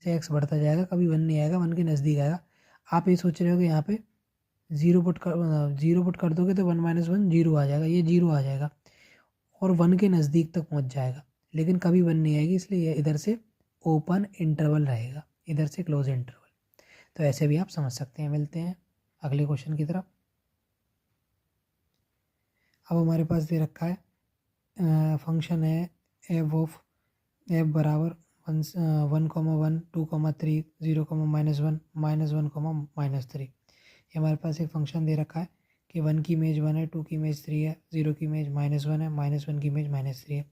से एक्स बढ़ता जाएगा, कभी 1 नहीं आएगा, 1 के नज़दीक आएगा। आप ये सोच रहे हो कि यहाँ पे ज़ीरो पुट कर दोगे तो 1 - 1 जीरो आ जाएगा, ये जीरो आ जाएगा और 1 के नज़दीक तक पहुँच जाएगा, लेकिन कभी 1 नहीं आएगी, इसलिए इधर से ओपन इंटरवल रहेगा, इधर से क्लोज इंटरवल। तो ऐसे भी आप समझ सकते हैं। मिलते हैं अगले क्वेश्चन की तरफ। अब हमारे पास दे रखा है फंक्शन है एफ ऑफ एफ बराबर 1,1, 2,3, 0,-1, -1, -3। ये हमारे पास एक फंक्शन दे रखा है कि 1 की इमेज 1 है, 2 की इमेज 3 है, 0 की इमेज -1 है, -1 की इमेज -3 है।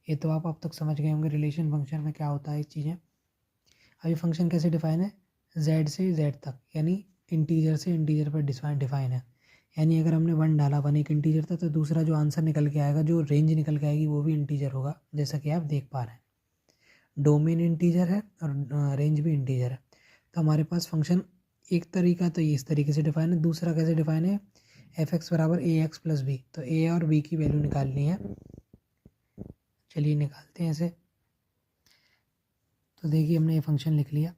ये तो आप अब तक समझ गए होंगे रिलेशन फंक्शन में क्या होता है ये चीज़ें। अभी फंक्शन कैसे डिफाइन है, z से z तक, यानी इंटीजर से इंटीजर पर डिफाइन है। यानी अगर हमने 1 डाला, 1 एक इंटीजर था, तो दूसरा जो आंसर निकल के आएगा, जो रेंज निकल के आएगी, वो भी इंटीजर होगा, जैसा कि आप देख पा रहे हैं। डोमेन इंटीजर है और रेंज भी इंटीजर है। तो हमारे पास फंक्शन एक तरीका तो ये इस तरीके से डिफाइन है, दूसरा कैसे डिफाइन है, एफ एक्स बराबर ए एक्स प्लस बी। तो ए और बी की वैल्यू निकालनी है, चलिए निकालते हैं इसे। तो देखिए हमने ये फंक्शन लिख लिया।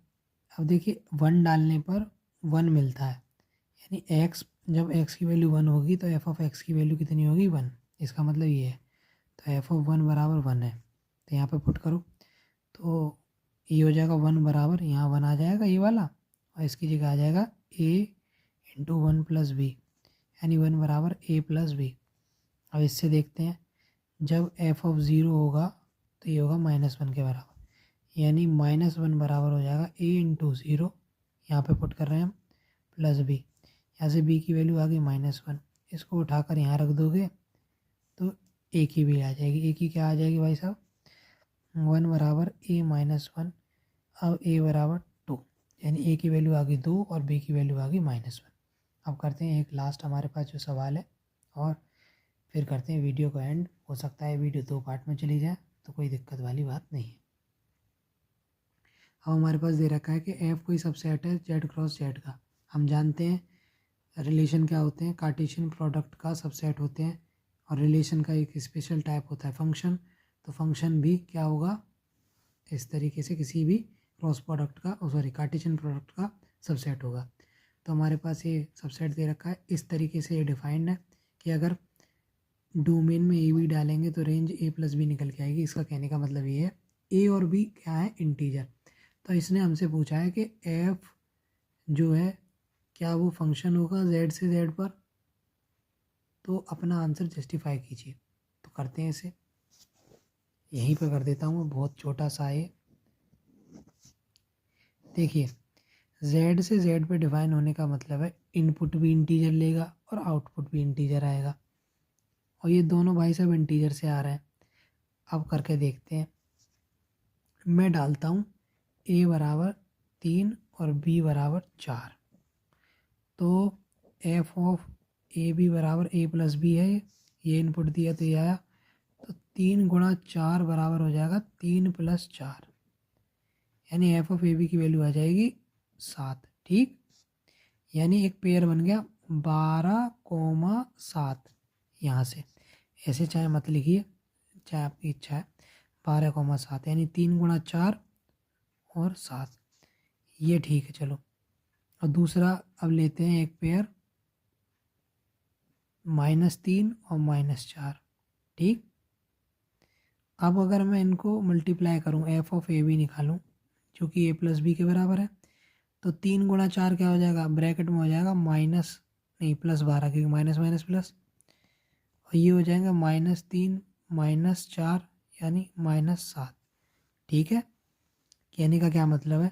अब देखिए 1 डालने पर 1 मिलता है, यानी एक्स, जब एक्स की वैल्यू 1 होगी तो एफ ऑफ एक्स की वैल्यू कितनी होगी, 1। इसका मतलब ये है, तो एफ ऑफ 1 बराबर 1 है। तो यहाँ पे पुट करो तो ये हो जाएगा 1 बराबर, यहाँ 1 आ जाएगा ये वाला, और इसकी जगह आ जाएगा a इंटू 1 प्लस बी, यानी 1 बराबर a प्लस बी। अब इससे देखते हैं, जब एफ ऑफ 0 होगा तो ये होगा -1 के बराबर, यानी -1 बराबर हो जाएगा a इंटू 0, यहाँ पर पुट कर रहे हैं हम, प्लस बी। यहाँ से b की वैल्यू आ गई -1, इसको उठाकर यहाँ रख दोगे तो a की भी आ जाएगी। a की क्या आ जाएगी भाई साहब, 1 बराबर a -1, अब a बराबर 2, यानी a की वैल्यू आ गई 2 और b की वैल्यू आ गई -1। अब करते हैं एक लास्ट हमारे पास जो सवाल है, और फिर करते हैं वीडियो को एंड। हो सकता है वीडियो 2 पार्ट में चली जाए, तो कोई दिक्कत वाली बात नहीं है। अब हमारे पास दे रखा है कि f कोई सबसेट है z क्रॉस z का। हम जानते हैं रिलेशन क्या होते हैं, कार्टेशियन प्रोडक्ट का सबसेट होते हैं, और रिलेशन का एक स्पेशल टाइप होता है फंक्शन। तो फंक्शन भी क्या होगा, इस तरीके से किसी भी क्रॉस प्रोडक्ट का, कार्टेशियन प्रोडक्ट का सबसेट होगा। तो हमारे पास ये सबसेट दे रखा है, इस तरीके से ये डिफाइंड है कि अगर डोमेन में ए बी डालेंगे तो रेंज a प्लस बी निकल के आएगी। इसका कहने का मतलब ये है a और b क्या है, इंटीजर। तो इसने हमसे पूछा है कि f जो है क्या वो फंक्शन होगा z से z पर, तो अपना आंसर जस्टिफाई कीजिए। तो करते हैं इसे, यहीं पर कर देता हूँ, बहुत छोटा सा है। देखिए z से z पे डिफाइन होने का मतलब है इनपुट भी इंटीजर लेगा और आउटपुट भी इंटीजर आएगा, और ये दोनों भाई साहब इंटीजर से आ रहे हैं। अब करके देखते हैं, मैं डालता हूँ a बराबर 3 और b बराबर 4, तो f ऑफ ए बी बराबर a प्लस बी है, ये इनपुट दिया तो ये आया, तो 3 गुणा 4 बराबर हो जाएगा 3 + 4, यानी एफ ऑफ ए बी की वैल्यू आ जाएगी 7। ठीक, यानी एक पेयर बन गया 12,7। यहाँ से ऐसे चाहे मत लिखिए, चाहे आपकी इच्छा है, 12,7, यानी 3 गुणा 4 और 7, ये ठीक है। चलो और दूसरा अब लेते हैं एक पेयर -3 और -4। ठीक, अब अगर मैं इनको मल्टीप्लाई करूं, एफ ऑफ ए बी निकालूं जो कि a प्लस बी के बराबर है, तो 3 गुणा 4 क्या हो जाएगा, ब्रैकेट में हो जाएगा माइनस नहीं +12, क्योंकि माइनस माइनस प्लस, और ये हो जाएगा -3 -4 यानी -7। ठीक है, कहने का क्या मतलब है,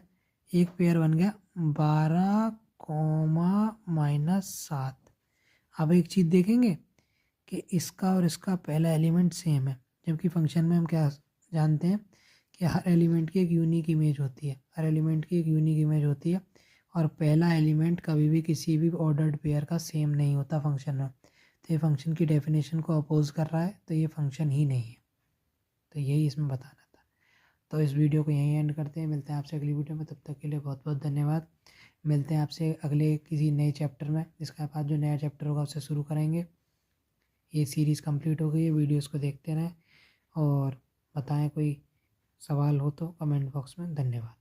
एक पेयर बन गया 12,-7। अब एक चीज़ देखेंगे कि इसका और इसका पहला एलिमेंट सेम है, जबकि फंक्शन में हम क्या जानते हैं कि हर एलिमेंट की एक यूनिक इमेज होती है, हर एलिमेंट की एक यूनिक इमेज होती है, और पहला एलिमेंट कभी भी किसी भी ऑर्डर्ड पेयर का सेम नहीं होता फंक्शन में। तो ये फंक्शन की डेफिनेशन को अपोज कर रहा है, तो ये फंक्शन ही नहीं है। तो यही इसमें बताना था। तो इस वीडियो को यहीं एंड करते हैं, मिलते हैं आपसे अगली वीडियो में, तब तक के लिए बहुत बहुत धन्यवाद। मिलते हैं आपसे अगले किसी नए चैप्टर में, इसके बाद जो नया चैप्टर होगा उससे शुरू करेंगे। ये सीरीज़ कंप्लीट हो गई है, वीडियोस को देखते रहें और बताएं कोई सवाल हो तो कमेंट बॉक्स में। धन्यवाद।